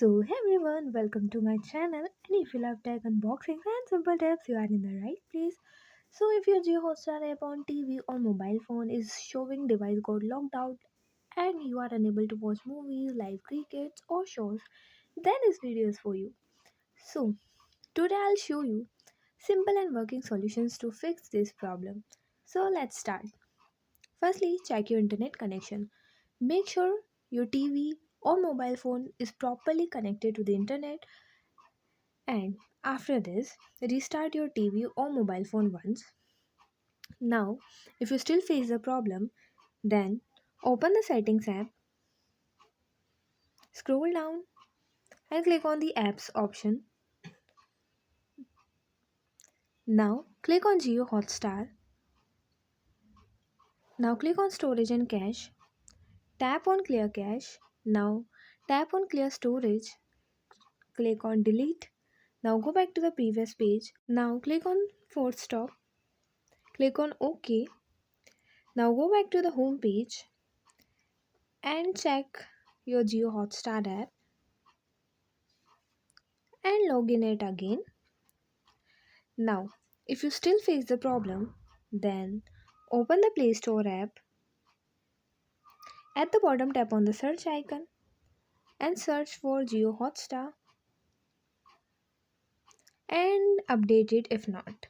Hey everyone, welcome to my channel. And if you love tech unboxings and simple tips, you are in the right place. So, if your JioHotstar app on TV or mobile phone is showing device got locked out and you are unable to watch movies, live crickets, or shows, then this video is for you. So, today I'll show you simple and working solutions to fix this problem. So, let's start. Firstly, check your internet connection. Make sure your TV or mobile phone is properly connected to the internet, and after this, restart your TV or mobile phone once. Now, if you still face the problem, then open the settings app, scroll down and click on the apps option. Now click on Jio Hotstar. Now click on storage and cache. Tap on clear cache. Now tap on clear storage. Click on delete. Now go back to the previous page. Now click on force stop. Click on OK. Now go back to the home page and check your JioHotstar app and log in it again. Now, if you still face the problem, then open the Play Store app. At the bottom, tap on the search icon and search for JioHotstar and update it if not.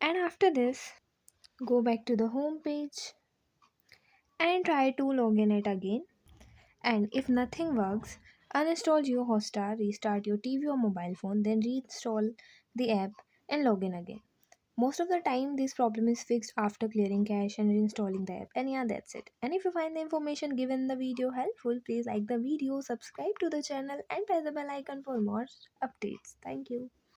And after this, go back to the home page and try to log in it again. And if nothing works, uninstall JioHotstar, restart your TV or mobile phone, then reinstall the app and log in again. Most of the time, this problem is fixed after clearing cache and reinstalling the app. And yeah, that's it. And if you find the information given in the video helpful, please like the video, subscribe to the channel, and press the bell icon for more updates. Thank you.